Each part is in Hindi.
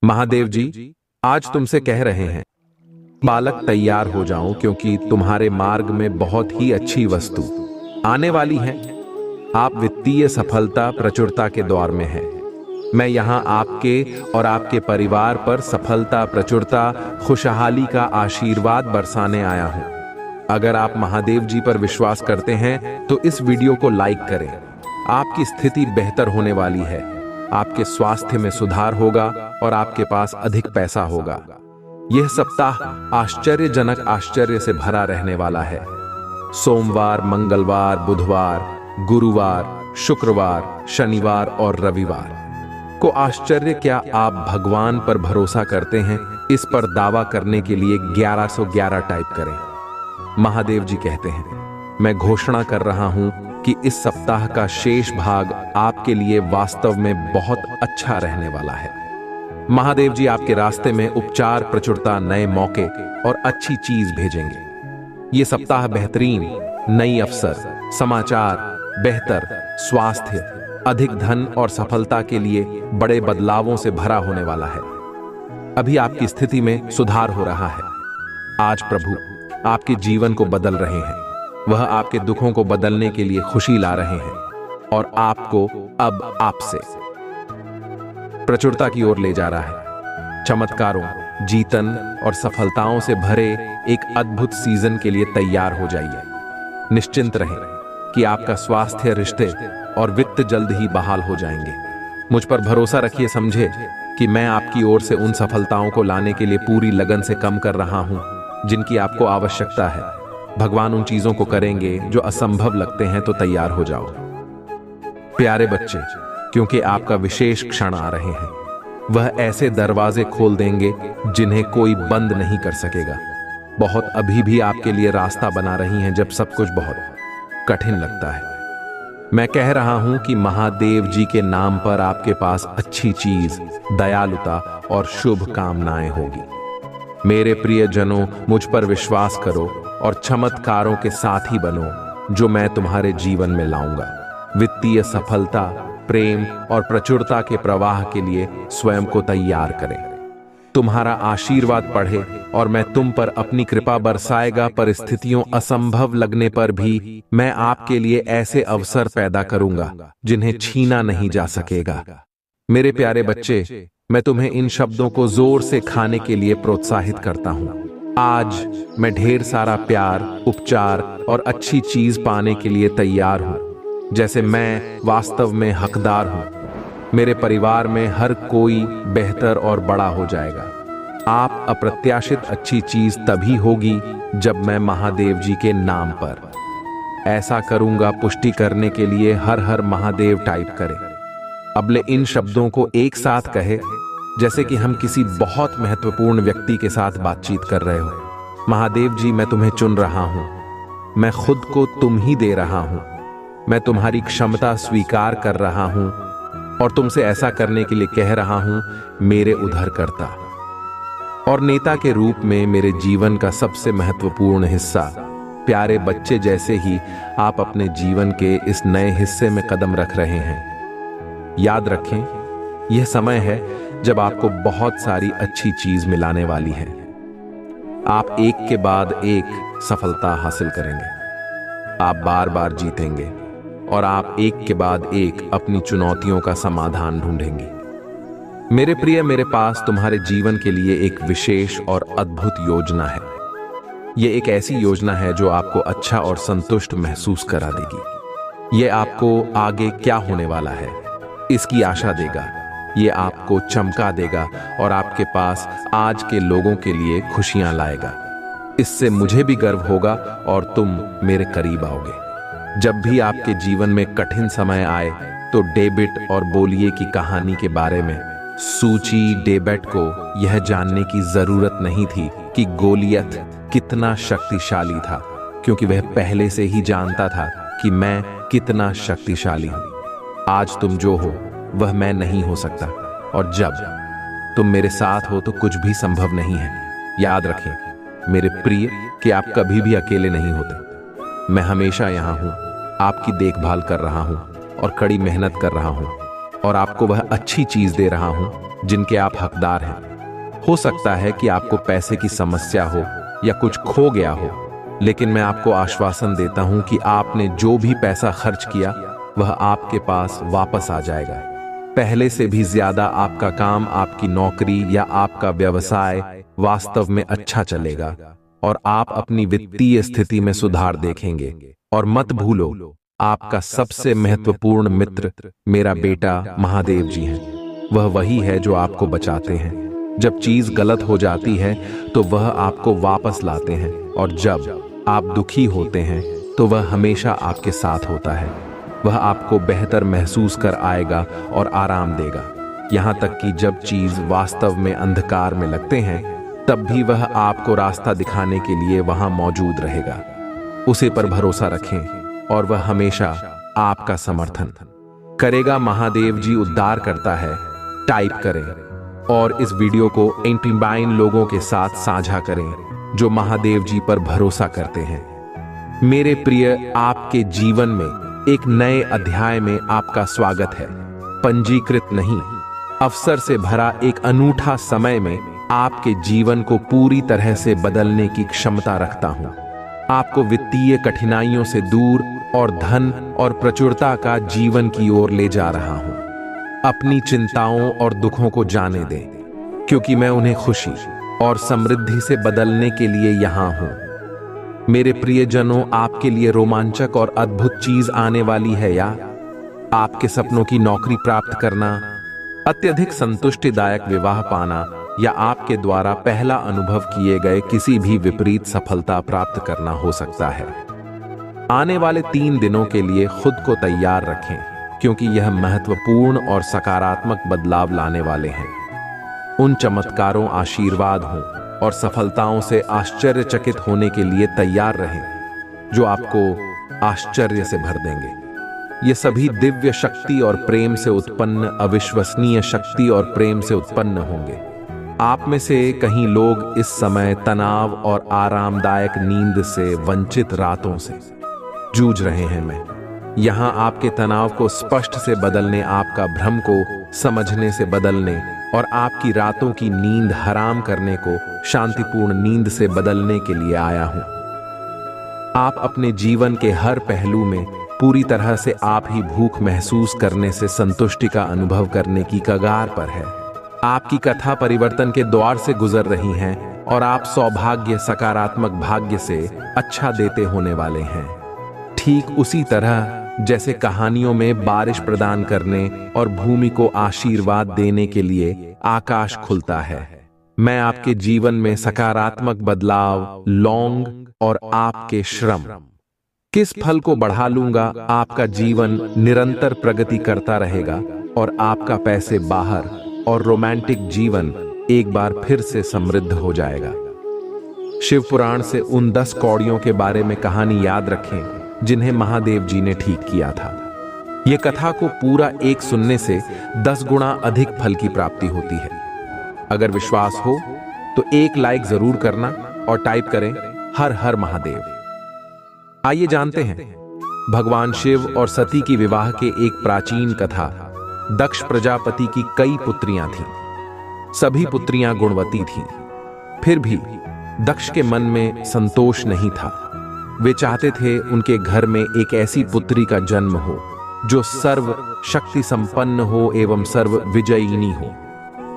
महादेव जी आज तुमसे कह रहे हैं, बालक तैयार हो जाओ क्योंकि तुम्हारे मार्ग में बहुत ही अच्छी वस्तु आने वाली है। आप वित्तीय सफलता प्रचुरता के दौर में हैं। मैं यहाँ आपके और आपके परिवार पर सफलता प्रचुरता खुशहाली का आशीर्वाद बरसाने आया हूँ। अगर आप महादेव जी पर विश्वास करते हैं तो इस वीडियो को लाइक करें। आपकी स्थिति बेहतर होने वाली है, आपके स्वास्थ्य में सुधार होगा और आपके पास अधिक पैसा होगा। यह सप्ताह आश्चर्यजनक आश्चर्य से भरा रहने वाला है। सोमवार, मंगलवार, बुधवार, गुरुवार, शुक्रवार, शनिवार और रविवार को आश्चर्य क्या आप भगवान पर भरोसा करते हैं? इस पर दावा करने के लिए 1111 टाइप करें। महादेव जी कहते हैं, मैं घोषणा कर रहा हूं कि इस सप्ताह का शेष भाग आपके लिए वास्तव में बहुत अच्छा रहने वाला है। महादेव जी आपके रास्ते में उपचार प्रचुरता, नए मौके और अच्छी चीज भेजेंगे। ये सप्ताह बेहतरीन नई अवसर, समाचार, बेहतर स्वास्थ्य, अधिक धन और सफलता के लिए बड़े बदलावों से भरा होने वाला है। अभी आपकी स्थिति में सुधार हो रहा है। आज प्रभु आपके जीवन को बदल रहे हैं। वह आपके दुखों को बदलने के लिए खुशी ला रहे हैं और आपको अब आपसे प्रचुरता की ओर ले जा रहा है। चमत्कारों, जीतन और सफलताओं से भरे एक अद्भुत सीजन के लिए तैयार हो जाइए। निश्चिंत रहें कि आपका स्वास्थ्य, रिश्ते और वित्त जल्द ही बहाल हो जाएंगे। मुझ पर भरोसा रखिए, समझे कि मैं आपकी ओर से उन सफलताओं को लाने के लिए पूरी लगन से काम कर रहा हूं जिनकी आपको आवश्यकता है। भगवान उन चीजों को करेंगे जो असंभव लगते हैं, तो तैयार हो जाओ प्यारे बच्चे, क्योंकि आपका विशेष क्षण आ रहे हैं। वह ऐसे दरवाजे खोल देंगे जिन्हें कोई बंद नहीं कर सकेगा। बहुत अभी भी आपके लिए रास्ता बना रही हैं जब सब कुछ बहुत कठिन लगता है। मैं कह रहा हूं कि महादेव जी के नाम पर आपके पास अच्छी चीज, दयालुता और शुभ कामनाएं होगी। मेरे प्रियजनों, मुझ पर विश्वास करो और चमत्कारों के साथी बनो जो मैं तुम्हारे जीवन में लाऊंगा। वित्तीय सफलता, प्रेम और प्रचुरता के प्रवाह के लिए स्वयं को तैयार करें। तुम्हारा आशीर्वाद पढ़े और मैं तुम पर अपनी कृपा बरसाएगा। परिस्थितियों असंभव लगने पर भी मैं आपके लिए ऐसे अवसर पैदा करूंगा जिन्हें छीना नहीं जा सकेगा। मेरे प्यारे बच्चे, मैं तुम्हें इन शब्दों को जोर से खाने के लिए प्रोत्साहित करता हूं। आज मैं ढेर सारा प्यार, उपचार और अच्छी चीज पाने के लिए तैयार हूं, जैसे मैं वास्तव में हकदार हूं। मेरे परिवार में हर कोई बेहतर और बड़ा हो जाएगा। आप अप्रत्याशित अच्छी चीज तभी होगी जब मैं महादेव जी के नाम पर ऐसा करूंगा। पुष्टि करने के लिए हर हर महादेव टाइप करें। अबले इन शब्दों को एक साथ कहे जैसे कि हम किसी बहुत महत्वपूर्ण व्यक्ति के साथ बातचीत कर रहे हो। महादेव जी, मैं तुम्हें चुन रहा हूं। मैं खुद को तुम ही दे रहा हूं। मैं तुम्हारी क्षमता स्वीकार कर रहा हूं और तुमसे ऐसा करने के लिए कह रहा हूं। मेरे उद्धारकर्ता और नेता के रूप में मेरे जीवन का सबसे महत्वपूर्ण हिस्सा, प्यारे बच्चे जैसे ही आप अपने जीवन के इस नए हिस्से में कदम रख रहे हैं। याद रखें, यह समय है जब आपको बहुत सारी अच्छी चीज मिलाने वाली है। आप एक के बाद एक सफलता हासिल करेंगे। आप बार बार जीतेंगे और आप एक के बाद एक अपनी चुनौतियों का समाधान ढूंढेंगे। मेरे प्रिय, मेरे पास तुम्हारे जीवन के लिए एक विशेष और अद्भुत योजना है। यह एक ऐसी योजना है जो आपको अच्छा और संतुष्ट महसूस करा देगी। यह आपको आगे क्या होने वाला है इसकी आशा देगा। ये आपको चमका देगा और आपके पास आज के लोगों के लिए खुशियां लाएगा। इससे मुझे भी गर्व होगा और तुम मेरे करीब आओगे। जब भी आपके जीवन में कठिन समय आए तो डेविड और गोलियत की कहानी के बारे में सूची डेविड को यह जानने की जरूरत नहीं थी कि गोलियत कितना शक्तिशाली था, क्योंकि वह पहले से ही जानता था कि मैं कितना शक्तिशाली हूं। आज तुम जो हो वह मैं नहीं हो सकता, और जब तुम मेरे साथ हो तो कुछ भी संभव नहीं है। याद रखें मेरे प्रिय कि आप कभी भी अकेले नहीं होते। मैं हमेशा यहाँ हूँ, आपकी देखभाल कर रहा हूँ और कड़ी मेहनत कर रहा हूँ और आपको वह अच्छी चीज दे रहा हूँ जिनके आप हकदार हैं। हो सकता है कि आपको पैसे की समस्या हो या कुछ खो गया हो, लेकिन मैं आपको आश्वासन देता हूं कि आपने जो भी पैसा खर्च किया वह आपके पास वापस आ जाएगा। पहले से भी ज्यादा आपका काम, आपकी नौकरी या आपका व्यवसाय वास्तव में अच्छा चलेगा और आप अपनी वित्तीय स्थिति में सुधार देखेंगे। और मत भूलो, आपका सबसे महत्वपूर्ण मित्र मेरा बेटा महादेव जी हैं। वह वही है जो आपको बचाते हैं। जब चीज गलत हो जाती है तो वह आपको वापस लाते हैं, और जब आप दुखी होते हैं तो वह हमेशा आपके साथ होता है। वह आपको बेहतर महसूस कर आएगा और आराम देगा। यहाँ तक कि जब चीज वास्तव में अंधकार में लगते हैं, तब भी वह आपको रास्ता दिखाने के लिए वहां मौजूद रहेगा। उसे पर भरोसा रखें और वह हमेशा आपका समर्थन करेगा। महादेव जी उद्धार करता है टाइप करें और इस वीडियो को 89 लोगों के साथ साझा करें जो महादेव जी पर भरोसा करते हैं। मेरे प्रिय, आपके जीवन में एक नए अध्याय में आपका स्वागत है। पंजीकृत नहीं, अवसर से भरा एक अनूठा समय में आपके जीवन को पूरी तरह से बदलने की क्षमता रखता हूं। आपको वित्तीय कठिनाइयों से दूर और धन और प्रचुरता का जीवन की ओर ले जा रहा हूं। अपनी चिंताओं और दुखों को जाने दें, क्योंकि मैं उन्हें खुशी और समृद्धि से बदलने के लिए यहां हूं। मेरे प्रियजनों, आपके लिए रोमांचक और अद्भुत चीज आने वाली है। या आपके सपनों की नौकरी प्राप्त करना, अत्यधिक संतुष्टिदायक विवाह पाना, या आपके द्वारा पहला अनुभव किए गए किसी भी विपरीत सफलता प्राप्त करना हो सकता है। आने वाले 3 दिनों के लिए खुद को तैयार रखें, क्योंकि यह महत्वपूर्ण और सकारात्मक बदलाव लाने वाले हैं। उन चमत्कारों, आशीर्वाद हों और सफलताओं से आश्चर्यचकित होने के लिए तैयार रहें, जो आपको आश्चर्य से भर देंगे। ये सभी दिव्य शक्ति और प्रेम से उत्पन्न, अविश्वसनीय शक्ति और प्रेम से उत्पन्न होंगे। आप में से कई लोग इस समय तनाव और आरामदायक नींद से वंचित रातों से जूझ रहे हैं। मैं यहां आपके तनाव को स्पष्ट से बदलने, आपका भ्रम को समझने से बदलने और आपकी रातों की नींद हराम करने को शांतिपूर्ण नींद से बदलने के लिए आया हूं। आप अपने जीवन के हर पहलू में पूरी तरह से आप ही भूख महसूस करने से संतुष्टि का अनुभव करने की कगार पर है। आपकी कथा परिवर्तन के द्वार से गुजर रही है और आप सौभाग्य, सकारात्मक भाग्य से अच्छा देते होने वाले हैं। ठीक उसी तरह जैसे कहानियों में बारिश प्रदान करने और भूमि को आशीर्वाद देने के लिए आकाश खुलता है, मैं आपके जीवन में सकारात्मक बदलाव लौंग और आपके श्रम किस फल को बढ़ा लूंगा। आपका जीवन निरंतर प्रगति करता रहेगा और आपका पैसे बाहर और रोमांटिक जीवन एक बार फिर से समृद्ध हो जाएगा। शिव पुराण से उन 10 कौड़ियों के बारे में कहानी याद रखें जिन्हें महादेव जी ने ठीक किया था। यह कथा को पूरा एक सुनने से 10 गुना अधिक फल की प्राप्ति होती है। अगर विश्वास हो तो एक लाइक जरूर करना और टाइप करें हर हर महादेव। आइए जानते हैं भगवान शिव और सती की विवाह के एक प्राचीन कथा। दक्ष प्रजापति की कई पुत्रियां थीं। सभी पुत्रियां गुणवती थीं। फिर भी दक्ष के मन में संतोष नहीं था। वे चाहते थे उनके घर में एक ऐसी पुत्री का जन्म हो जो सर्व शक्ति संपन्न हो एवं सर्व विजयिनी हो,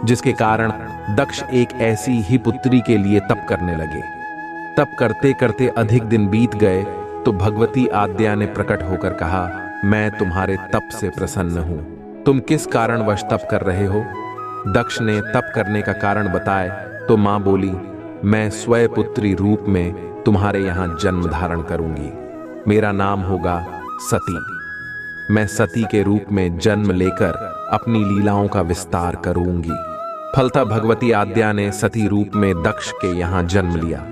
जिसके कारण दक्ष एक ऐसी ही पुत्री के लिए तप करने लगे। तप करते करते अधिक दिन बीत गए तो भगवती आद्या ने प्रकट होकर कहा, मैं तुम्हारे तप से प्रसन्न हूं। तुम किस कारणवश तप कर रहे हो? दक्ष ने तप करने का कारण बताए तो मां बोली, मैं स्वयं पुत्री रूप में तुम्हारे यहां जन्म धारण करूंगी। मेरा नाम होगा सती। मैं सती के रूप में जन्म लेकर अपनी लीलाओं का विस्तार करूंगी। फलतः भगवती आद्या ने सती रूप में दक्ष के यहां जन्म लिया।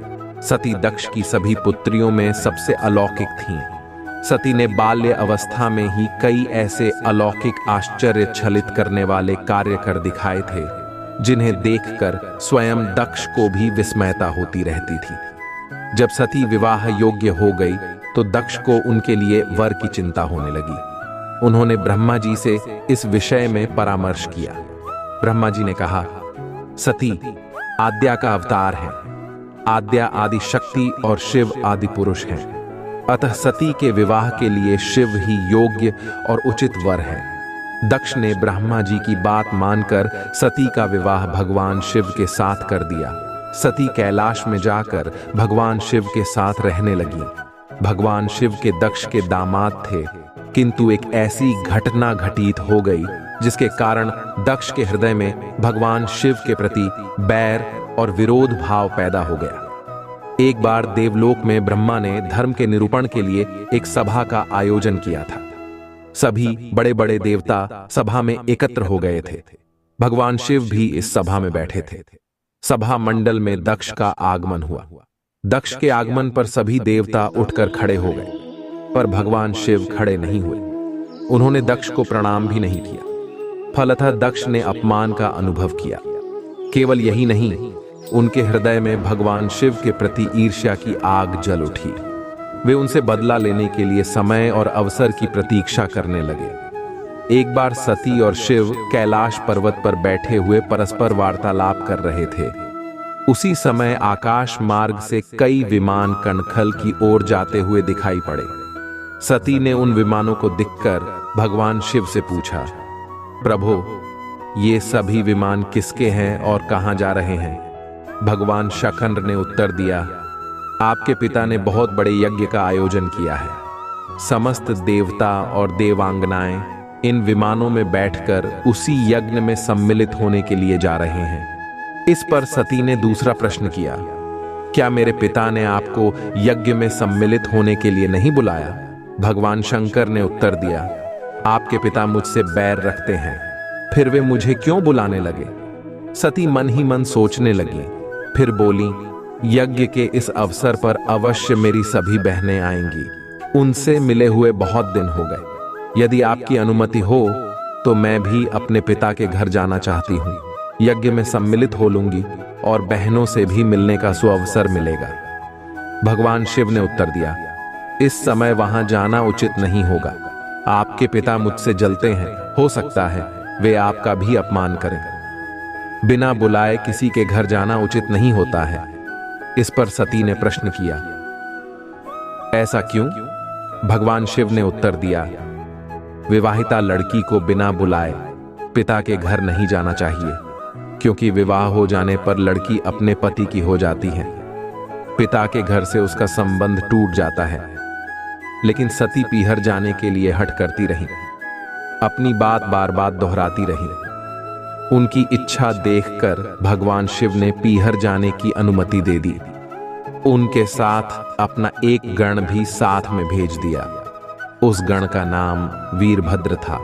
सती दक्ष की सभी पुत्रियों में सबसे अलौकिक थीं। सती ने बाल्य अवस्था में ही कई ऐसे अलौकिक आश्चर्य छलित करने वाले कार्य कर दिखाए थे जिन्हें देखकर स्वयं दक्ष को भी विस्मयता होती रहती थी। जब सती विवाह योग्य हो गई तो दक्ष को उनके लिए वर की चिंता होने लगी। उन्होंने ब्रह्मा जी से इस विषय में परामर्श किया। ब्रह्मा जी ने कहा, सती आद्या का अवतार है। आद्या आदि शक्ति और शिव आदि पुरुष हैं। अतः सती के विवाह के लिए शिव ही योग्य और उचित वर है। दक्ष ने ब्रह्मा जी की बात मानकर सती का विवाह भगवान शिव के साथ कर दिया। सती कैलाश में जाकर भगवान शिव के साथ रहने लगी। भगवान शिव के दक्ष के दामाद थे, किंतु एक ऐसी घटना घटित हो गई जिसके कारण दक्ष के हृदय में भगवान शिव के प्रति बैर और विरोध भाव पैदा हो गया। एक बार देवलोक में ब्रह्मा ने धर्म के निरूपण के लिए एक सभा का आयोजन किया था। सभी बड़े बड़े देवता सभा में एकत्र हो गए थे। भगवान शिव भी इस सभा में बैठे थे। सभा मंडल में दक्ष का आगमन हुआ। दक्ष के आगमन पर सभी देवता उठकर खड़े हो गए, पर भगवान शिव खड़े नहीं हुए। उन्होंने दक्ष को प्रणाम भी नहीं किया। फलतः दक्ष ने अपमान का अनुभव किया। केवल यही नहीं, उनके हृदय में भगवान शिव के प्रति ईर्ष्या की आग जल उठी। वे उनसे बदला लेने के लिए समय और अवसर की प्रतीक्षा करने लगे। एक बार सती और शिव कैलाश पर्वत पर बैठे हुए परस्पर वार्तालाप कर रहे थे। उसी समय आकाश मार्ग से कई विमान कणखल की ओर जाते हुए दिखाई पड़े। सती ने उन विमानों को देखकर भगवान शिव से पूछा, प्रभु, ये सभी विमान किसके हैं और कहां जा रहे हैं? भगवान शक्र ने उत्तर दिया, आपके पिता ने बहुत बड़े यज्ञ का आयोजन किया है। समस्त देवता और देवांगनाएं इन विमानों में बैठकर उसी यज्ञ में सम्मिलित होने के लिए जा रहे हैं। इस पर सती ने दूसरा प्रश्न किया, क्या मेरे पिता ने आपको यज्ञ में सम्मिलित होने के लिए नहीं बुलाया? भगवान शंकर ने उत्तर दिया, आपके पिता मुझसे बैर रखते हैं, फिर वे मुझे क्यों बुलाने लगे? सती मन ही मन सोचने लगी, फिर बोली, यज्ञ के इस अवसर पर अवश्य मेरी सभी बहनें आएंगी। उनसे मिले हुए बहुत दिन हो गए। यदि आपकी अनुमति हो तो मैं भी अपने पिता के घर जाना चाहती हूँ। यज्ञ में सम्मिलित हो लूंगी और बहनों से भी मिलने का सुअवसर मिलेगा। भगवान शिव ने उत्तर दिया, इस समय वहां जाना उचित नहीं होगा। आपके पिता मुझसे जलते हैं, हो सकता है वे आपका भी अपमान करें। बिना बुलाए किसी के घर जाना उचित नहीं होता है। इस पर सती ने प्रश्न किया, ऐसा क्यों? भगवान शिव ने उत्तर दिया, विवाहिता लड़की को बिना बुलाए पिता के घर नहीं जाना चाहिए, क्योंकि विवाह हो जाने पर लड़की अपने पति की हो जाती है। पिता के घर से उसका संबंध टूट जाता है। लेकिन सती पीहर जाने के लिए हठ करती रही, अपनी बात बार बार दोहराती रही। उनकी इच्छा देखकर भगवान शिव ने पीहर जाने की अनुमति दे दी। उनके साथ अपना एक गण भी साथ में भेज दिया। उस गण का नाम वीरभद्र था।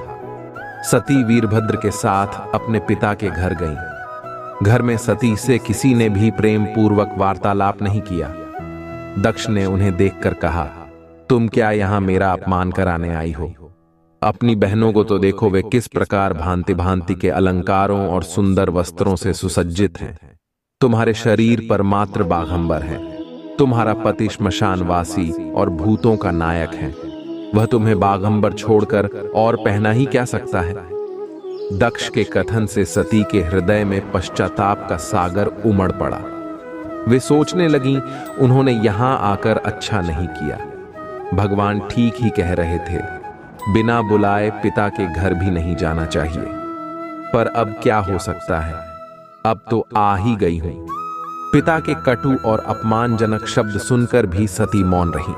सती वीरभद्र के साथ अपने पिता के घर गईं। घर में सती से किसी ने भी प्रेम पूर्वक वार्तालाप नहीं किया। दक्ष ने उन्हें देखकर कहा, तुम क्या यहां मेरा अपमान कराने आई हो? अपनी बहनों को तो देखो, वे किस प्रकार भांति भांति के अलंकारों और सुंदर वस्त्रों से सुसज्जित हैं। तुम्हारे शरीर पर मात्र बाघंबर है। तुम्हारा पति श्मशानवासी और भूतों का नायक है। वह तुम्हें बाघंबर छोड़कर और पहना ही क्या सकता है? दक्ष के कथन से सती के हृदय में पश्चाताप का सागर उमड़ पड़ा। वे सोचने लगी, उन्होंने यहां आकर अच्छा नहीं किया। भगवान ठीक ही कह रहे थे, बिना बुलाए पिता के घर भी नहीं जाना चाहिए। पर अब क्या हो सकता है? अब तो आ ही गई हूं। पिता के कटु और अपमानजनक शब्द सुनकर भी सती मौन रही।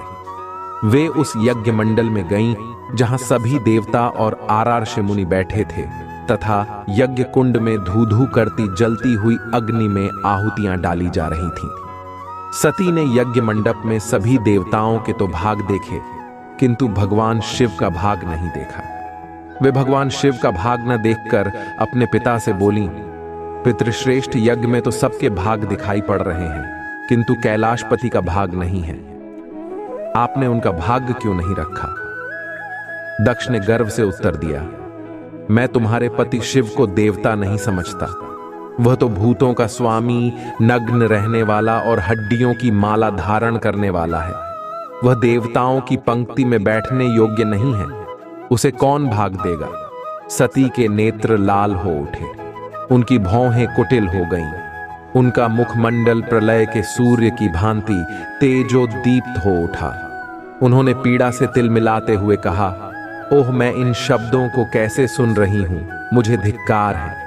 वे उस यज्ञ मंडल में गईं, जहां सभी देवता और आरार्ष मुनि बैठे थे तथा यज्ञ कुंड में धू धू करती जलती हुई अग्नि में आहुतियां डाली जा रही थीं। सती ने यज्ञ मंडप में सभी देवताओं के तो भाग देखे, किंतु भगवान शिव का भाग नहीं देखा। वे भगवान शिव का भाग न देखकर अपने पिता से बोली, पितृश्रेष्ठ यज्ञ में तो सबके भाग दिखाई पड़ रहे हैं, किंतु कैलाशपति का भाग नहीं है। आपने उनका भाग्य क्यों नहीं रखा? दक्ष ने गर्व से उत्तर दिया, मैं तुम्हारे पति शिव को देवता नहीं समझता। वह तो भूतों का स्वामी, नग्न रहने वाला और हड्डियों की माला धारण करने वाला है। वह देवताओं की पंक्ति में बैठने योग्य नहीं है। उसे कौन भाग देगा? सती के नेत्र लाल हो उठे। उनकी भौहें कुटिल हो गईं। उनका मुखमंडल प्रलय के सूर्य की भांति तेजोदीप्त हो उठा। उन्होंने पीड़ा से तिलमिलाते हुए कहा, ओह, मैं इन शब्दों को कैसे सुन रही हूं, मुझे धिक्कार है।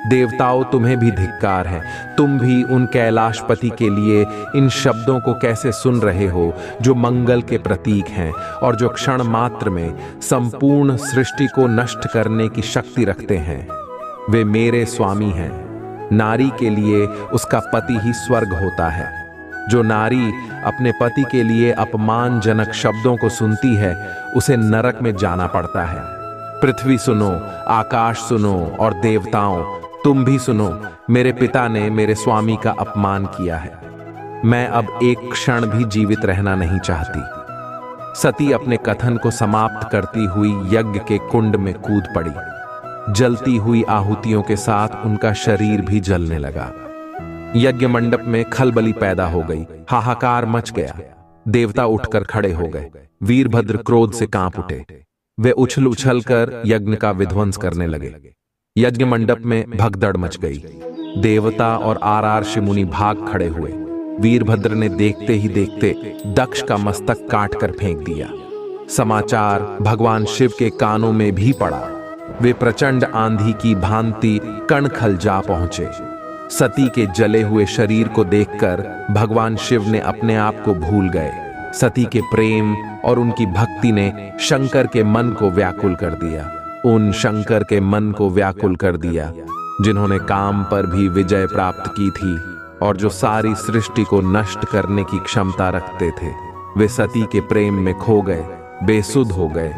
देवताओं, तुम्हें भी धिक्कार है। तुम भी उन कैलाशपति के लिए इन शब्दों को कैसे सुन रहे हो, जो मंगल के प्रतीक हैं और जो क्षण मात्र में संपूर्ण सृष्टि को नष्ट करने की शक्ति रखते हैं। वे मेरे स्वामी हैं। नारी के लिए उसका पति ही स्वर्ग होता है। जो नारी अपने पति के लिए अपमानजनक शब्दों को सुनती है, उसे नरक में जाना पड़ता है। पृथ्वी सुनो, आकाश सुनो और देवताओं, तुम भी सुनो। मेरे पिता ने मेरे स्वामी का अपमान किया है। मैं अब एक क्षण भी जीवित रहना नहीं चाहती। सती अपने कथन को समाप्त करती हुई यज्ञ के कुंड में कूद पड़ी। जलती हुई आहुतियों के साथ उनका शरीर भी जलने लगा। यज्ञ मंडप में खलबली पैदा हो गई। हाहाकार मच गया। देवता उठकर खड़े हो गए। वीरभद्र क्रोध से कांप उठे। वे उछल उछल कर यज्ञ का विध्वंस करने लगे। यज्ञ मंडप में भगदड़ मच गई। देवता और आरार्षि मुनि भाग खड़े हुए। वीरभद्र ने देखते ही देखते दक्ष का मस्तक काट कर फेंक दिया। समाचार भगवान शिव के कानों में भी पड़ा। वे प्रचंड आंधी की भांति कणखल जा पहुंचे। सती के जले हुए शरीर को देखकर भगवान शिव ने अपने आप को भूल गए। सती के प्रेम और उनकी भक्ति ने शंकर के मन को व्याकुल कर दिया। उन शंकर के मन को व्याकुल कर दिया जिन्होंने काम पर भी विजय प्राप्त की थी और जो सारी सृष्टि को नष्ट करने की क्षमता रखते थे। वे सती के प्रेम में खो गए, बेसुध हो गए।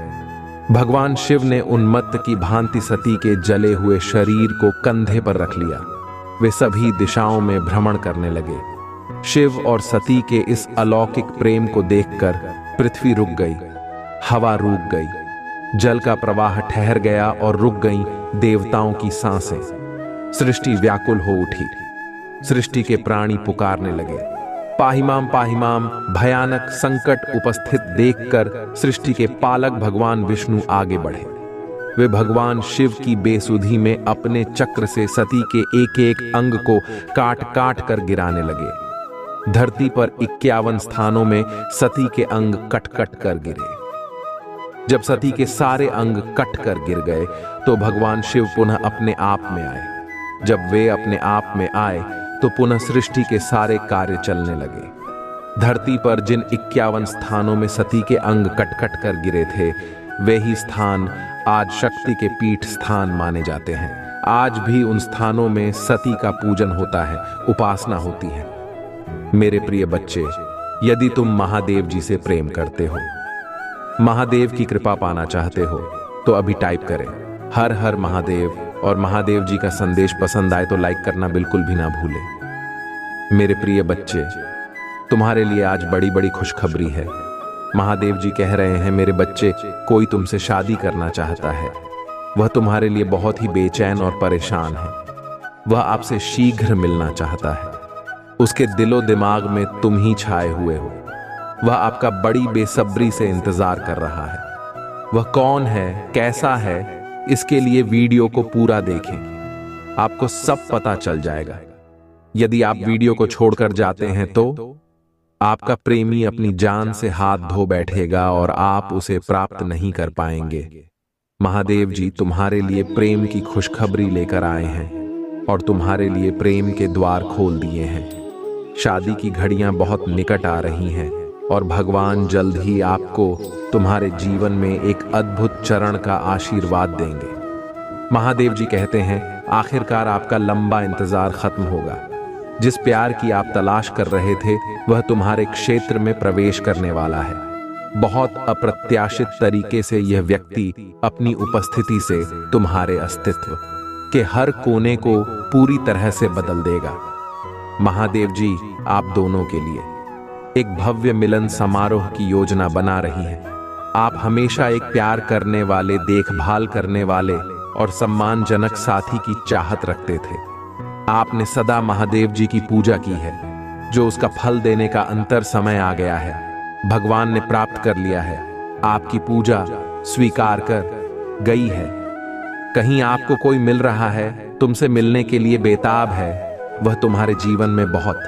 भगवान शिव ने उन्मत्त की भांति सती के जले हुए शरीर को कंधे पर रख लिया। वे सभी दिशाओं में भ्रमण करने लगे। शिव और सती के इस अलौकिक प्रेम को देखकर पृथ्वी रुक गई, हवा रुक गई, जल का प्रवाह ठहर गया और रुक गईं देवताओं की सांसें। सृष्टि व्याकुल हो उठी। सृष्टि के प्राणी पुकारने लगे, पाहिमाम पाहिमाम। भयानक संकट उपस्थित देखकर सृष्टि के पालक भगवान विष्णु आगे बढ़े। वे भगवान शिव की बेसुधी में अपने चक्र से सती के एक एक अंग को काट काट कर गिराने लगे। धरती पर 51 स्थानों में सती के अंग कट कट कर गिरे। जब सती के सारे अंग कट कर गिर गए तो भगवान शिव पुनः अपने आप में आए। जब वे अपने आप में आए तो पुनः सृष्टि के सारे कार्य चलने लगे। धरती पर जिन 51 स्थानों में सती के अंग कट कट कर गिरे थे, वे ही स्थान आज शक्ति के पीठ स्थान माने जाते हैं। आज भी उन स्थानों में सती का पूजन होता है, उपासना होती है। मेरे प्रिय बच्चे, यदि तुम महादेव जी से प्रेम करते हो, महादेव की कृपा पाना चाहते हो, तो अभी टाइप करें हर हर महादेव और महादेव जी का संदेश पसंद आए तो लाइक करना बिल्कुल भी ना भूलें। मेरे प्रिय बच्चे, तुम्हारे लिए आज बड़ी बड़ी खुशखबरी है। महादेव जी कह रहे हैं, मेरे बच्चे, कोई तुमसे शादी करना चाहता है। वह तुम्हारे लिए बहुत ही बेचैन और परेशान है। वह आपसे शीघ्र मिलना चाहता है। उसके दिलो दिमाग में तुम ही छाए हुए हो। वह आपका बड़ी बेसब्री से इंतजार कर रहा है। वह कौन है, कैसा है, इसके लिए वीडियो को पूरा देखें। आपको सब पता चल जाएगा। यदि आप वीडियो को छोड़कर जाते हैं तो आपका प्रेमी अपनी जान से हाथ धो बैठेगा और आप उसे प्राप्त नहीं कर पाएंगे। महादेव जी तुम्हारे लिए प्रेम की खुशखबरी लेकर आए हैं और तुम्हारे लिए प्रेम के द्वार खोल दिए हैं। शादी की घड़ियां बहुत निकट आ रही हैं और भगवान जल्द ही आपको तुम्हारे जीवन में एक अद्भुत चरण का आशीर्वाद देंगे। महादेव जी कहते हैं, आखिरकार आपका लंबा इंतजार खत्म होगा। जिस प्यार की आप तलाश कर रहे थे, वह तुम्हारे क्षेत्र में प्रवेश करने वाला है। बहुत अप्रत्याशित तरीके से यह व्यक्ति अपनी उपस्थिति से तुम्हारे अस्तित्व के हर कोने को पूरी तरह से बदल देगा। महादेव जी आप दोनों के लिए एक भव्य मिलन समारोह की योजना बना रही हैं। आप हमेशा एक प्यार करने वाले, देखभाल करने वाले और सम्मानजनक साथी की चाहत रखते थे। आपने सदा महादेव जी की पूजा की है, जो उसका फल देने का अंतर समय आ गया है। भगवान ने प्राप्त कर लिया है। आपकी पूजा स्वीकार कर गई है। कहीं आपको कोई मिल रहा है तुमसे मिलने के लिए बेताब है, वह तुम्हारे जीवन में बहुत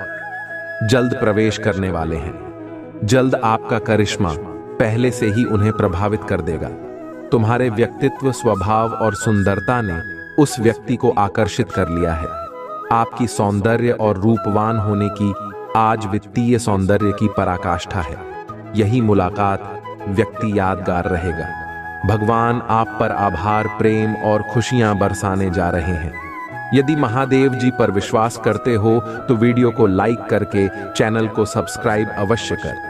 जल्द प्रवेश करने वाले हैं। जल्द आपका करिश्मा पहले से ही उन्हें प्रभावित कर देगा। तुम्हारे व्यक्तित्व, स्वभाव और सुंदरता ने उस व्यक्ति को आकर्षित कर लिया है। आपकी सौंदर्य और रूपवान होने की आज वित्तीय सौंदर्य की पराकाष्ठा है। यही मुलाकात व्यक्ति यादगार रहेगा। भगवान आप पर आभार, प्रेम और खुशियां बरसाने जा रहे हैं। यदि महादेव जी पर विश्वास करते हो तो वीडियो को लाइक करके चैनल को सब्सक्राइब अवश्य कर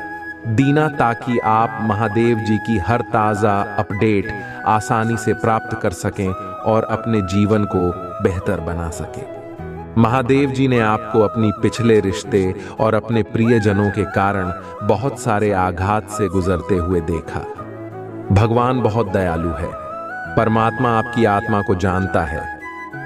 दीना, ताकि आप महादेव जी की हर ताज़ा अपडेट आसानी से प्राप्त कर सकें और अपने जीवन को बेहतर बना सकें। महादेव जी ने आपको अपनी पिछले रिश्ते और अपने प्रियजनों के कारण बहुत सारे आघात से गुजरते हुए देखा। भगवान बहुत दयालु है। परमात्मा आपकी आत्मा को जानता है।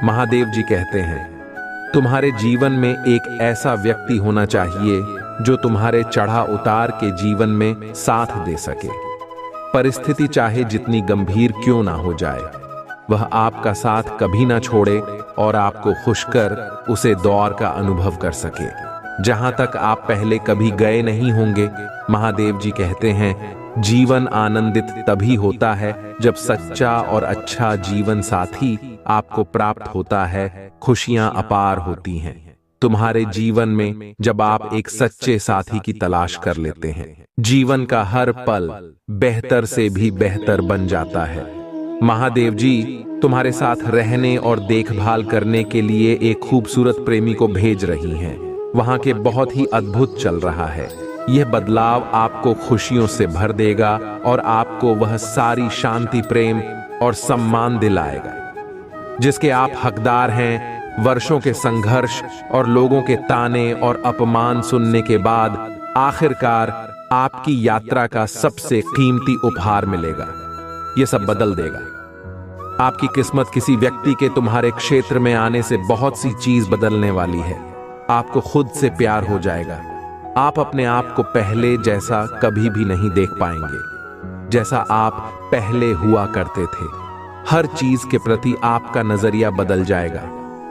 महादेव जी कहते हैं, तुम्हारे जीवन में एक ऐसा व्यक्ति होना चाहिए जो तुम्हारे चढ़ा उतार के जीवन में साथ दे सके। परिस्थिति चाहे जितनी गंभीर क्यों ना हो जाए, वह आपका साथ कभी ना छोड़े और आपको खुश कर उसे दौर का अनुभव कर सके, जहां तक आप पहले कभी गए नहीं होंगे। महादेव जी कहते हैं, जीवन आनंदित तभी होता है जब सच्चा और अच्छा जीवन साथी आपको प्राप्त होता है। खुशियां अपार होती हैं तुम्हारे जीवन में जब आप एक सच्चे साथी की तलाश कर लेते हैं। जीवन का हर पल बेहतर से भी बेहतर बन जाता है। महादेव जी तुम्हारे साथ रहने और देखभाल करने के लिए एक खूबसूरत प्रेमी को भेज रही हैं। वहां के बहुत ही अद्भुत चल रहा है। यह बदलाव आपको खुशियों से भर देगा और आपको वह सारी शांति, प्रेम और सम्मान दिलाएगा जिसके आप हकदार हैं। वर्षों के संघर्ष और लोगों के ताने और अपमान सुनने के बाद आखिरकार आपकी यात्रा का सबसे कीमती उपहार मिलेगा। यह सब बदल देगा। आपकी किस्मत किसी व्यक्ति के तुम्हारे क्षेत्र में आने से बहुत सी चीज बदलने वाली है। आपको खुद से प्यार हो जाएगा। आप अपने आप को पहले जैसा कभी भी नहीं देख पाएंगे जैसा आप पहले हुआ करते थे। हर चीज के प्रति आपका नजरिया बदल जाएगा।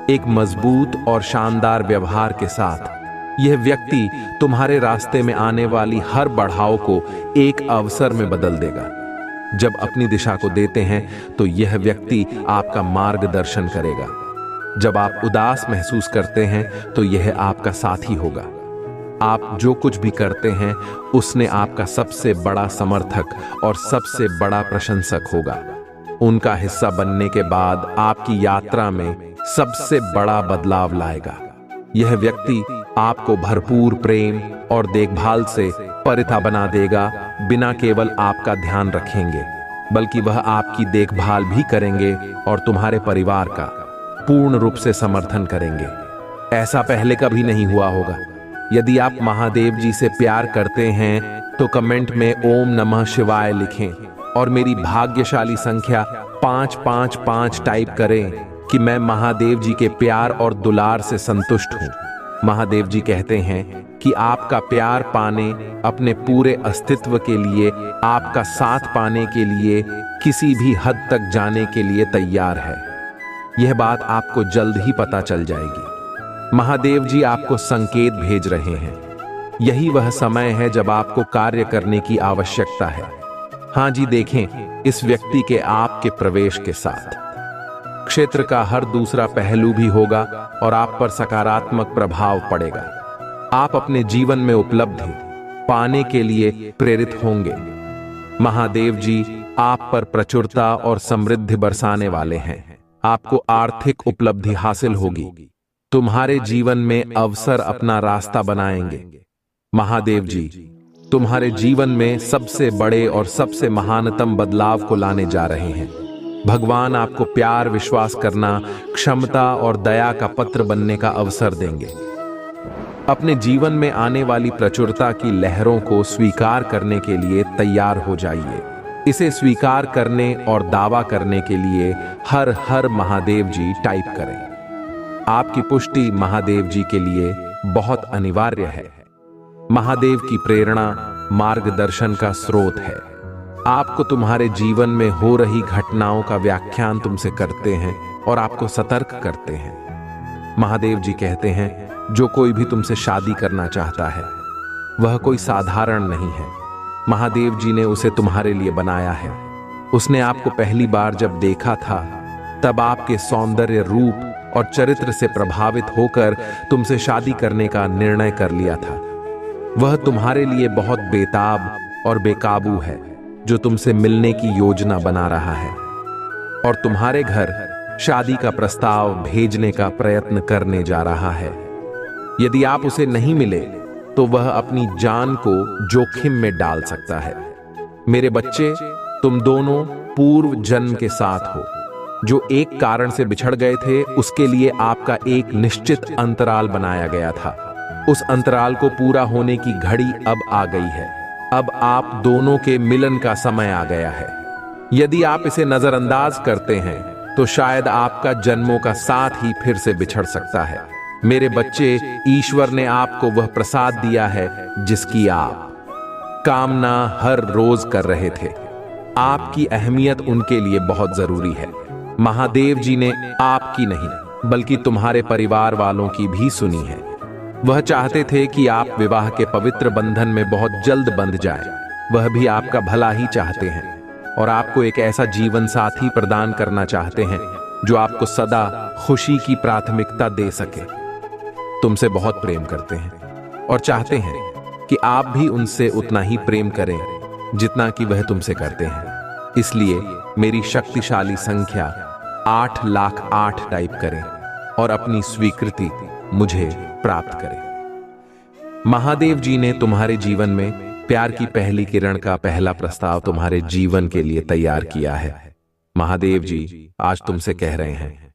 एक मजबूत और शानदार व्यवहार के साथ यह व्यक्ति तुम्हारे रास्ते में आने वाली हर बढ़ाव को एक अवसर में बदल देगा। जब अपनी दिशा को देते हैं तो यह व्यक्ति आपका मार्गदर्शन करेगा। जब आप उदास महसूस करते हैं तो यह आपका साथी होगा। आप जो कुछ भी करते हैं उसने आपका सबसे बड़ा समर्थक और सबसे बड़ा प्रशंसक होगा। उनका हिस्सा बनने के बाद आपकी यात्रा में सबसे बड़ा बदलाव लाएगा। यह व्यक्ति आपको भरपूर प्रेम और देखभाल से परिता बना देगा। बिना केवल आपका ध्यान रखेंगे बल्कि वह आपकी देखभाल भी करेंगे और तुम्हारे परिवार का पूर्ण रूप से समर्थन करेंगे। ऐसा पहले कभी नहीं हुआ होगा। यदि आप महादेव जी से प्यार करते हैं तो कमेंट में ओम नमः शिवाय लिखें और मेरी भाग्यशाली संख्या 555 टाइप करें कि मैं महादेव जी के प्यार और दुलार से संतुष्ट हूं। महादेव जी कहते हैं कि आपका प्यार पाने, अपने पूरे अस्तित्व के लिए, आपका साथ पाने के लिए, किसी भी हद तक जाने के लिए तैयार है। यह बात आपको जल्द ही पता चल जाएगी। महादेव जी आपको संकेत भेज रहे हैं। यही वह समय है जब आपको कार्य करने की आवश्यकता है। हाँ जी, देखें इस व्यक्ति के आपके प्रवेश के साथ क्षेत्र का हर दूसरा पहलू भी होगा और आप पर सकारात्मक प्रभाव पड़ेगा। आप अपने जीवन में उपलब्धि पाने के लिए प्रेरित होंगे। महादेव जी आप पर प्रचुरता और समृद्धि बरसाने वाले हैं। आपको आर्थिक उपलब्धि हासिल होगी। तुम्हारे जीवन में अवसर अपना रास्ता बनाएंगे। महादेव जी तुम्हारे जीवन में सबसे बड़े और सबसे महानतम बदलाव को लाने जा रहे हैं। भगवान आपको प्यार, विश्वास करना, क्षमता और दया का पत्र बनने का अवसर देंगे। अपने जीवन में आने वाली प्रचुरता की लहरों को स्वीकार करने के लिए तैयार हो जाइए। इसे स्वीकार करने और दावा करने के लिए हर हर महादेव जी टाइप करें। आपकी पुष्टि महादेव जी के लिए बहुत अनिवार्य है। महादेव की प्रेरणा मार्गदर्शन का स्रोत है। आपको तुम्हारे जीवन में हो रही घटनाओं का व्याख्यान तुमसे करते हैं और आपको सतर्क करते हैं। महादेव जी कहते हैं, जो कोई भी तुमसे शादी करना चाहता है वह कोई साधारण नहीं है। महादेव जी ने उसे तुम्हारे लिए बनाया है। उसने आपको पहली बार जब देखा था तब आपके सौंदर्य, रूप और चरित्र से प्रभावित होकर तुमसे शादी करने का निर्णय कर लिया था। वह तुम्हारे लिए बहुत बेताब और बेकाबू है, जो तुमसे मिलने की योजना बना रहा है और तुम्हारे घर शादी का प्रस्ताव भेजने का प्रयत्न करने जा रहा है। यदि आप उसे नहीं मिले तो वह अपनी जान को जोखिम में डाल सकता है। मेरे बच्चे, तुम दोनों पूर्व जन्म के साथ हो। जो एक कारण से बिछड़ गए थे उसके लिए आपका एक निश्चित अंतराल बनाया गया था। उस अंतराल को पूरा होने की घड़ी अब आ गई है। अब आप दोनों के मिलन का समय आ गया है। यदि आप इसे नजरअंदाज करते हैं तो शायद आपका जन्मों का साथ ही फिर से बिछड़ सकता है। मेरे बच्चे, ईश्वर ने आपको वह प्रसाद दिया है जिसकी आप कामना हर रोज कर रहे थे। आपकी अहमियत उनके लिए बहुत जरूरी है। महादेव जी ने आपकी नहीं बल्कि तुम्हारे परिवार वालों की भी सुनी है। वह चाहते थे कि आप विवाह के पवित्र बंधन में बहुत जल्द बंध जाए। वह भी आपका भला ही चाहते हैं और आपको एक ऐसा जीवन साथी प्रदान करना चाहते हैं जो आपको सदा खुशी की प्राथमिकता दे सके। तुमसे बहुत प्रेम करते हैं और चाहते हैं कि आप भी उनसे उतना ही प्रेम करें जितना कि वह तुमसे करते हैं। इसलिए मेरी शक्तिशाली संख्या 8,08,000 टाइप करें और अपनी स्वीकृति मुझे प्राप्त करें। महादेव जी ने तुम्हारे जीवन में प्यार की पहली किरण का पहला प्रस्ताव तुम्हारे जीवन के लिए तैयार किया है। महादेव जी आज तुमसे कह रहे हैं,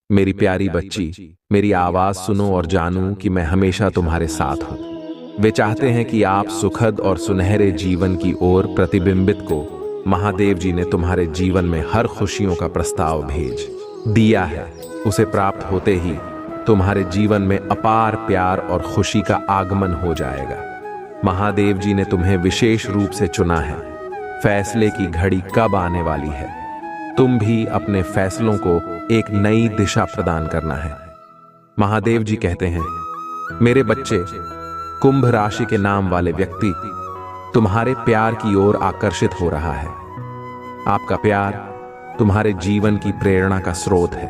मेरी प्यारी बच्ची, मेरी आवाज सुनो और जानूं कि मैं हमेशा तुम्हारे साथ हूं। वे चाहते हैं कि आप सुखद और सुनहरे जीवन की ओर प्रतिबिंबित को महादेव जी ने तुम्हारे जीवन में हर खुशियों का प्रस्ताव भेज दिया है। उसे प्राप्त होते ही तुम्हारे जीवन में अपार प्यार और खुशी का आगमन हो जाएगा। महादेव जी ने तुम्हें विशेष रूप से चुना है। फैसले की घड़ी कब आने वाली है? तुम भी अपने फैसलों को एक नई दिशा प्रदान करना है। महादेव जी कहते हैं, मेरे बच्चे, कुंभ राशि के नाम वाले व्यक्ति तुम्हारे प्यार की ओर आकर्षित हो रहा है। आपका प्यार तुम्हारे जीवन की प्रेरणा का स्रोत है।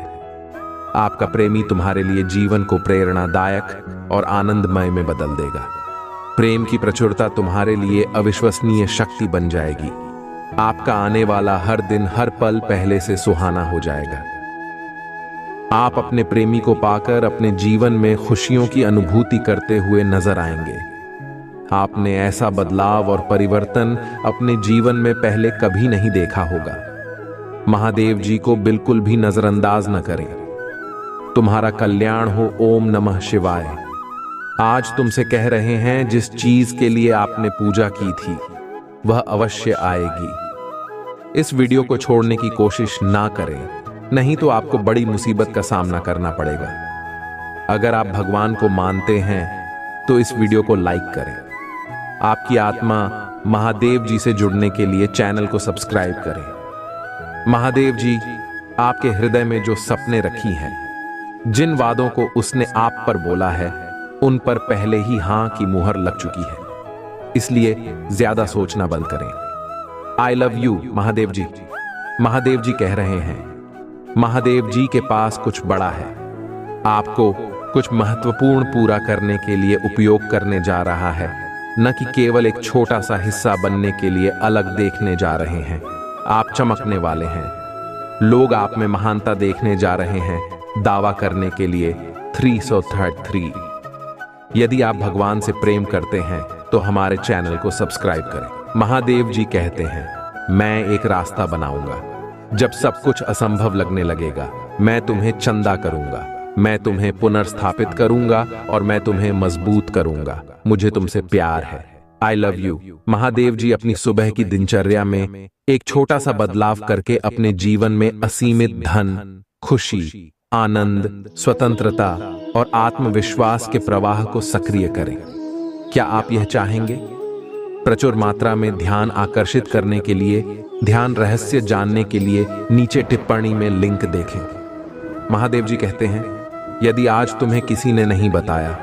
आपका प्रेमी तुम्हारे लिए जीवन को प्रेरणादायक और आनंदमय में बदल देगा। प्रेम की प्रचुरता तुम्हारे लिए अविश्वसनीय शक्ति बन जाएगी। आपका आने वाला हर दिन, हर पल पहले से सुहाना हो जाएगा। आप अपने प्रेमी को पाकर अपने जीवन में खुशियों की अनुभूति करते हुए नजर आएंगे। आपने ऐसा बदलाव और परिवर्तन अपने जीवन में पहले कभी नहीं देखा होगा। महादेव जी को बिल्कुल भी नजरअंदाज न करें। तुम्हारा कल्याण हो। ओम नमः शिवाय। आज तुमसे कह रहे हैं, जिस चीज के लिए आपने पूजा की थी वह अवश्य आएगी। इस वीडियो को छोड़ने की कोशिश ना करें, नहीं तो आपको बड़ी मुसीबत का सामना करना पड़ेगा। अगर आप भगवान को मानते हैं तो इस वीडियो को लाइक करें। आपकी आत्मा महादेव जी से जुड़ने के लिए चैनल को सब्सक्राइब करें। महादेव जी आपके हृदय में जो सपने रखी हैं, जिन वादों को उसने आप पर बोला है, उन पर पहले ही हां की मुहर लग चुकी है। इसलिए ज्यादा सोचना बंद करें। आई लव यू महादेव जी। महादेव जी कह रहे हैं, महादेव जी के पास कुछ बड़ा है। आपको कुछ महत्वपूर्ण पूरा करने के लिए उपयोग करने जा रहा है, न कि केवल एक छोटा सा हिस्सा बनने के लिए अलग देखने जा रहे हैं। आप चमकने वाले हैं। लोग आप में महानता देखने जा रहे हैं। दावा करने के लिए 333। यदि आप भगवान से प्रेम करते हैं तो हमारे चैनल को सब्सक्राइब करें। महादेव जी कहते हैं, मैं एक रास्ता बनाऊंगा। जब सब कुछ असंभव लगने लगेगा, मैं तुम्हें चंदा करूंगा, मैं तुम्हें पुनर्स्थापित करूंगा और मैं तुम्हें मजबूत करूंगा। मुझे तुमसे प्यार है। I love you. Mahadev ji अपनी सुबह की दिनचर्या में एक छोटा सा बदलाव करके अपने जीवन में असीमित धन, खुशी, आनंद, स्वतंत्रता और आत्मविश्वास के प्रवाह को सक्रिय करें। क्या आप यह चाहेंगे? प्रचुर मात्रा में ध्यान आकर्षित करने के लिए, ध्यान रहस्य जानने के लिए नीचे टिप्पणी में लिंक देखें। महादेव जी कहते हैं, यदि आज तुम्हें किसी ने नहीं बताया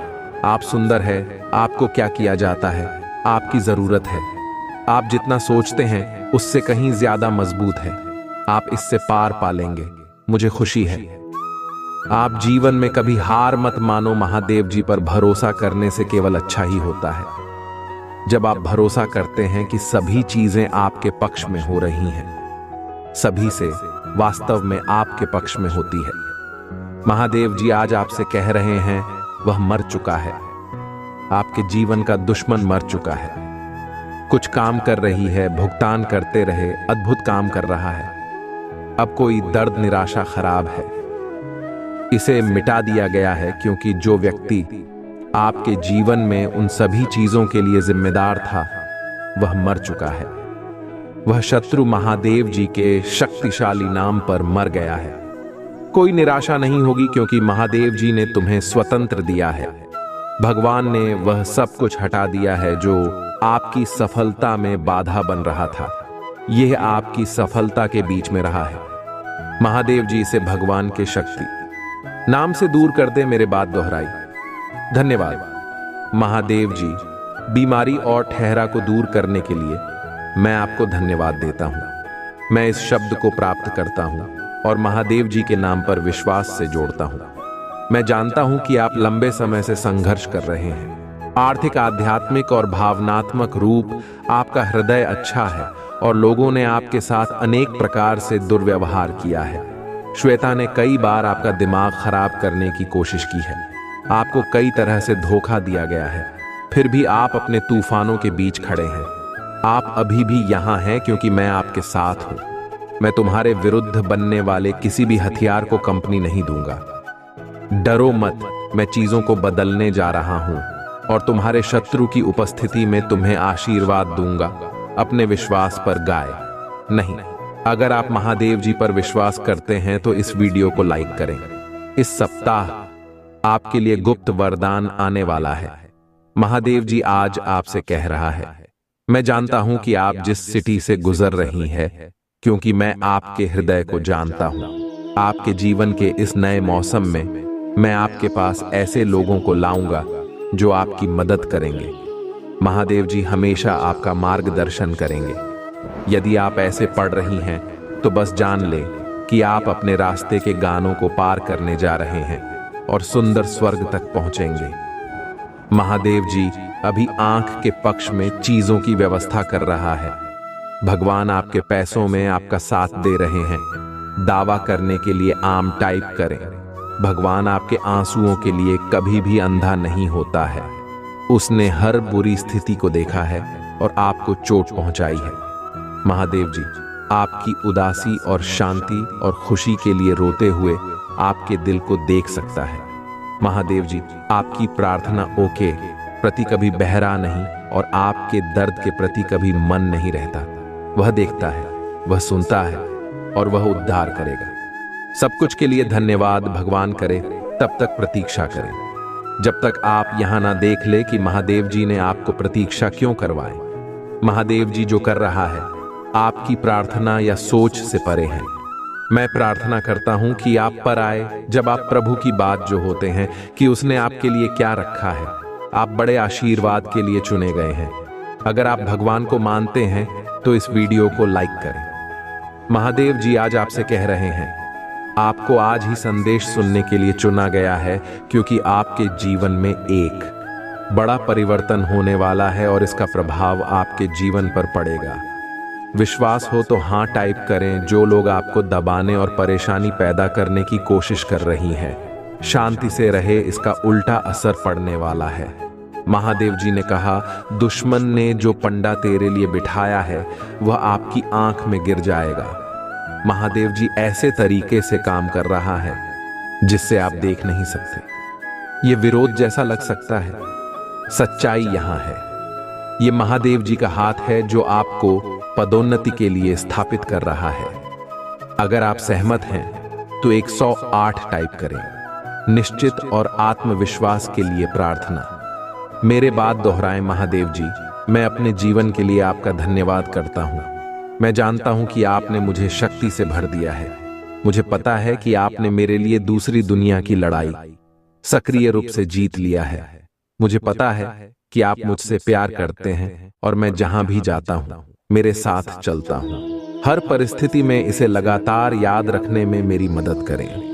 आप सुंदर है, आपको क्या किया जाता है, आपकी जरूरत है, आप जितना सोचते हैं उससे कहीं ज्यादा मजबूत है, आप इससे पार पालेंगे, मुझे खुशी है। आप जीवन में कभी हार मत मानो। महादेव जी पर भरोसा करने से केवल अच्छा ही होता है। जब आप भरोसा करते हैं कि सभी चीजें आपके पक्ष में हो रही हैं, सभी से वास्तव में आपके पक्ष में होती है। महादेव जी आज आपसे कह रहे हैं, वह मर चुका है, आपके जीवन का दुश्मन मर चुका है। कुछ काम कर रही है, भुगतान करते रहे, अद्भुत काम कर रहा है। अब कोई दर्द निराशा खराब है, इसे मिटा दिया गया है, क्योंकि जो व्यक्ति आपके जीवन में उन सभी चीजों के लिए जिम्मेदार था वह मर चुका है। वह शत्रु महादेव जी के शक्तिशाली नाम पर मर गया है। कोई निराशा नहीं होगी, क्योंकि महादेव जी ने तुम्हें स्वतंत्र दिया है। भगवान ने वह सब कुछ हटा दिया है जो आपकी सफलता में बाधा बन रहा था। यह आपकी सफलता के बीच में रहा है। महादेव जी से भगवान के शक्ति नाम से दूर कर दे, मेरे बात दोहराई। धन्यवाद महादेव जी, बीमारी और ठहरा को दूर करने के लिए मैं आपको धन्यवाद देता हूं। मैं इस शब्द को प्राप्त करता हूं और महादेव जी के नाम पर विश्वास से जोड़ता हूं। मैं जानता हूं कि आप लंबे समय से संघर्ष कर रहे हैं। आर्थिक, आध्यात्मिक और भावनात्मक रूप आपका हृदय अच्छा है और लोगों ने आपके साथ अनेक प्रकार से दुर्व्यवहार किया है। श्वेता ने कई बार आपका दिमाग खराब करने की कोशिश की है। आपको कई तरह से धोखा दिया गया है, फिर भी आप अपने तूफानों के बीच खड़े हैं। आप अभी भी यहां हैं क्योंकि मैं आपके साथ हूं। मैं तुम्हारे विरुद्ध बनने वाले किसी भी हथियार को कंपनी नहीं दूंगा। डरो मत, मैं चीजों को बदलने जा रहा हूं और तुम्हारे शत्रु की उपस्थिति में तुम्हें आशीर्वाद दूंगा। अपने विश्वास पर गाय नहीं। अगर आप महादेव जी पर विश्वास करते हैं तो इस वीडियो को लाइक करें। इस सप्ताह आपके लिए गुप्त वरदान आने वाला है। महादेव जी आज आपसे कह रहा है, मैं जानता हूं कि आप जिस सिटी से गुजर रही हैं, क्योंकि मैं आपके हृदय को जानता हूं। आपके जीवन के इस नए मौसम में मैं आपके पास ऐसे लोगों को लाऊंगा जो आपकी मदद करेंगे। महादेव जी हमेशा आपका मार्गदर्शन करेंगे। यदि आप ऐसे पढ़ रही हैं तो बस जान लें कि आप अपने रास्ते के गानों को पार करने जा रहे हैं और सुंदर स्वर्ग तक पहुंचेंगे। महादेव जी अभी आंख के पक्ष में चीजों की व्यवस्था कर रहा है। भगवान आपके पैसों में आपका साथ दे रहे हैं। दावा करने के लिए आम टाइप करें। भगवान आपके आंसुओं के लिए कभी भी अंधा नहीं होता है। उसने हर बुरी स्थिति को देखा है और आपको चोट पहुंचाई है। महादेव जी आपकी उदासी और शांति और खुशी के लिए रोते हुए आपके दिल को देख सकता है। महादेव जी आपकी प्रार्थना ओके प्रति कभी बहरा नहीं और आपके दर्द के प्रति कभी मन नहीं रहता। वह देखता है, वह सुनता है और वह उद्धार करेगा। सब कुछ के लिए धन्यवाद। भगवान करे तब तक प्रतीक्षा करें, जब तक आप यहां ना देख ले कि महादेव जी ने आपको प्रतीक्षा क्यों करवाए। महादेव जी जो कर रहा है आपकी प्रार्थना या सोच से परे है। मैं प्रार्थना करता हूं कि आप पर आए जब आप प्रभु की बात जो होते हैं कि उसने आपके लिए क्या रखा है। आप बड़े आशीर्वाद के लिए चुने गए हैं। अगर आप भगवान को मानते हैं तो इस वीडियो को लाइक करें। महादेव जी आज आपसे कह रहे हैं, आपको आज ही संदेश सुनने के लिए चुना गया है, क्योंकि आपके जीवन में एक बड़ा परिवर्तन होने वाला है और इसका प्रभाव आपके जीवन पर पड़ेगा। विश्वास हो तो हाँ टाइप करें। जो लोग आपको दबाने और परेशानी पैदा करने की कोशिश कर रही हैं, शांति से रहे, इसका उल्टा असर पड़ने वाला है। महादेव जी ने कहा, दुश्मन ने जो पंडा तेरे लिए बिठाया है वह आपकी आंख में गिर जाएगा। महादेव जी ऐसे तरीके से काम कर रहा है जिससे आप देख नहीं सकते। ये विरोध जैसा लग सकता है, सच्चाई यहां है। ये महादेव जी का हाथ है जो आपको पदोन्नति के लिए स्थापित कर रहा है। अगर आप सहमत हैं तो 108 टाइप करें। निश्चित और आत्मविश्वास के लिए प्रार्थना। मेरे बात दोहराएं। महादेव जी मैं अपने जीवन के लिए आपका धन्यवाद करता हूं। मैं जानता हूं कि आपने मुझे शक्ति से भर दिया है। मुझे पता है कि आपने मेरे लिए दूसरी दुनिया की लड़ाई सक्रिय रूप से जीत लिया है। मुझे पता है कि आप मुझसे प्यार करते हैं और मैं जहां भी जाता हूं मेरे साथ चलता हूं। हर परिस्थिति में इसे लगातार याद रखने में मेरी मदद करें।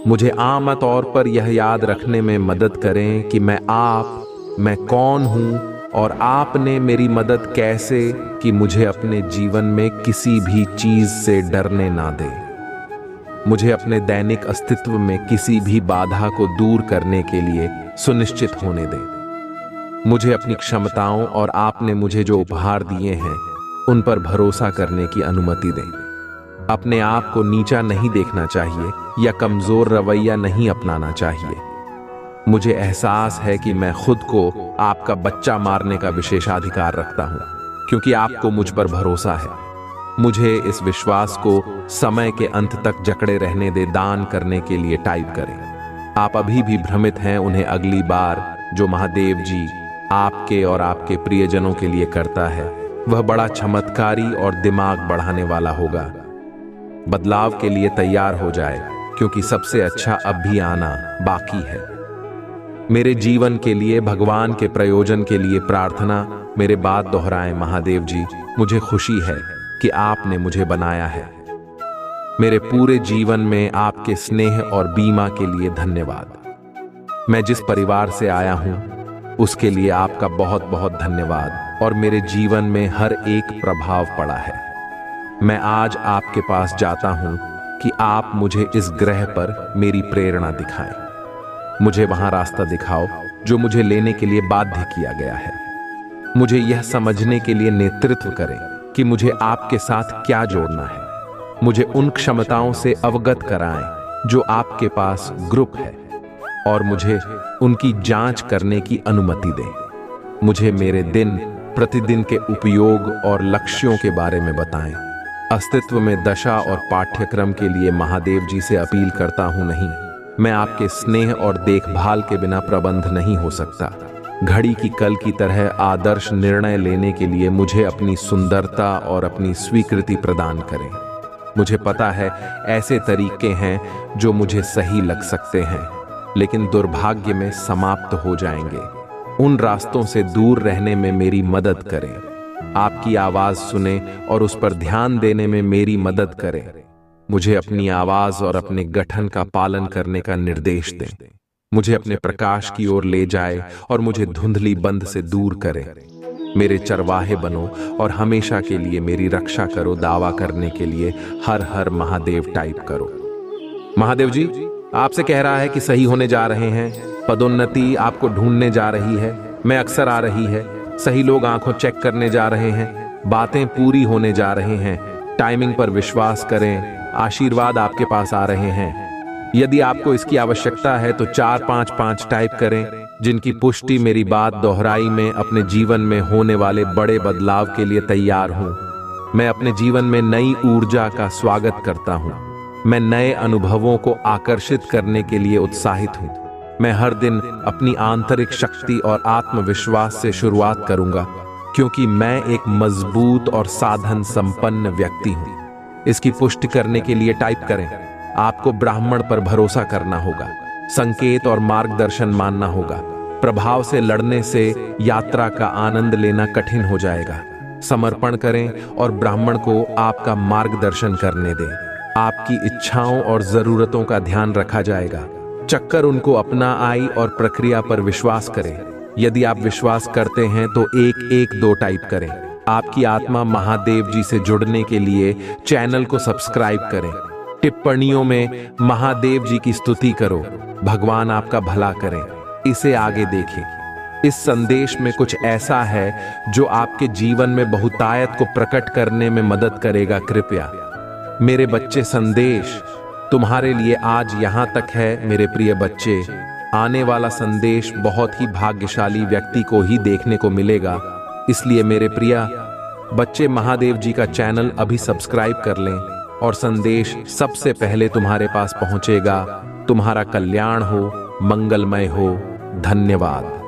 मुझे आम तौर पर यह याद रखने में मदद करें कि मैं कौन हूं और आपने मेरी मदद कैसे कि मुझे अपने जीवन में किसी भी चीज से डरने ना दे। मुझे अपने दैनिक अस्तित्व में किसी भी बाधा को दूर करने के लिए सुनिश्चित होने दें। मुझे अपनी क्षमताओं और आपने मुझे जो उपहार दिए हैं उन पर भरोसा करने की अनुमति दें। अपने आप को नीचा नहीं देखना चाहिए या कमजोर रवैया नहीं अपनाना चाहिए। मुझे एहसास है कि मैं खुद को आपका बच्चा मारने का विशेषाधिकार रखता हूं क्योंकि आपको मुझ पर भरोसा है। मुझे इस विश्वास को समय के अंत तक जकड़े रहने दे दान करने के लिए टाइप करें। आप अभी भी भ्रमित हैं, उन्हें अगली बार जो महादेव जी आपके और आपके प्रियजनों के लिए करता है वह बड़ा चमत्कारी और दिमाग बढ़ाने वाला होगा। बदलाव के लिए तैयार हो जाए क्योंकि सबसे अच्छा अब भी आना बाकी है। मेरे जीवन के लिए भगवान के प्रयोजन के लिए प्रार्थना मेरे बात दोहराएं। महादेव जी, मुझे खुशी है कि आपने मुझे बनाया है। मेरे पूरे जीवन में आपके स्नेह और बीमा के लिए धन्यवाद। मैं जिस परिवार से आया हूं उसके लिए आपका बहुत बहुत धन्यवाद और मेरे जीवन में हर एक प्रभाव पड़ा है। मैं आज आपके पास जाता हूं कि आप मुझे इस ग्रह पर मेरी प्रेरणा दिखाएं। मुझे वहां रास्ता दिखाओ जो मुझे लेने के लिए बाध्य किया गया है। मुझे यह समझने के लिए नेतृत्व करें कि मुझे आपके साथ क्या जोड़ना है। मुझे उन क्षमताओं से अवगत कराएं जो आपके पास ग्रुप है और मुझे उनकी जांच करने की अनुमति दें। मुझे मेरे दिन प्रतिदिन के उपयोग और लक्ष्यों के बारे में बताएं। अस्तित्व में दशा और पाठ्यक्रम के लिए महादेव जी से अपील करता हूं, नहीं, मैं आपके स्नेह और देखभाल के बिना प्रबंध नहीं हो सकता। घड़ी की कल की तरह आदर्श निर्णय लेने के लिए मुझे अपनी सुंदरता और अपनी स्वीकृति प्रदान करें। मुझे पता है ऐसे तरीके हैं जो मुझे सही लग सकते हैं लेकिन दुर्भाग्य में समाप्त हो जाएंगे। उन रास्तों से दूर रहने में मेरी मदद करें। आपकी आवाज सुने और उस पर ध्यान देने में मेरी मदद करें। मुझे अपनी आवाज और अपने गठन का पालन करने का निर्देश दें। मुझे अपने प्रकाश की ओर ले जाए और मुझे धुंधली बंध से दूर करें। मेरे चरवाहे बनो और हमेशा के लिए मेरी रक्षा करो। दावा करने के लिए हर हर महादेव टाइप करो। महादेव जी आपसे कह रहा है कि सही होने जा रहे हैं। पदोन्नति आपको ढूंढने जा रही है। मैं अक्सर आ रही है। सही लोग आंखों चेक करने जा रहे हैं। बातें पूरी होने जा रहे हैं। टाइमिंग पर विश्वास करें। आशीर्वाद आपके पास आ रहे हैं। यदि आपको इसकी आवश्यकता है तो 455 टाइप करें, जिनकी पुष्टि मेरी बात दोहराई में अपने जीवन में होने वाले बड़े बदलाव के लिए तैयार हूं। मैं अपने जीवन में नई ऊर्जा का स्वागत करता हूं। मैं नए अनुभवों को आकर्षित करने के लिए उत्साहित हूं। मैं हर दिन अपनी आंतरिक शक्ति और आत्मविश्वास से शुरुआत करूंगा क्योंकि मैं एक मजबूत और साधन संपन्न व्यक्ति हूं। इसकी पुष्टि करने के लिए टाइप करें। आपको ब्राह्मण पर भरोसा करना होगा। संकेत और मार्गदर्शन मानना होगा। प्रभाव से लड़ने से यात्रा का आनंद लेना कठिन हो जाएगा। समर्पण करें और ब्राह्मण को आपका मार्गदर्शन करने दें। आपकी इच्छाओं और जरूरतों का ध्यान रखा जाएगा। चक्कर उनको अपना आई और प्रक्रिया पर विश्वास करें। यदि आप विश्वास करते हैं तो 112 टाइप करें। आपकी आत्मा महादेव जी से जुड़ने के लिए चैनल को सब्सक्राइब करें। टिप्पणियों में महादेव जी की स्तुति करो। भगवान आपका भला करें। इसे आगे देखें। इस संदेश में कुछ ऐसा है जो आपके जीवन में बहुतायत को प्रकट करने में मदद करेगा। कृपया मेरे बच्चे, संदेश तुम्हारे लिए आज यहां तक है। मेरे प्रिय बच्चे, आने वाला संदेश बहुत ही भाग्यशाली व्यक्ति को ही देखने को मिलेगा। इसलिए मेरे प्रिय बच्चे, महादेव जी का चैनल अभी सब्सक्राइब कर लें और संदेश सबसे पहले तुम्हारे पास पहुंचेगा। तुम्हारा कल्याण हो, मंगलमय हो। धन्यवाद।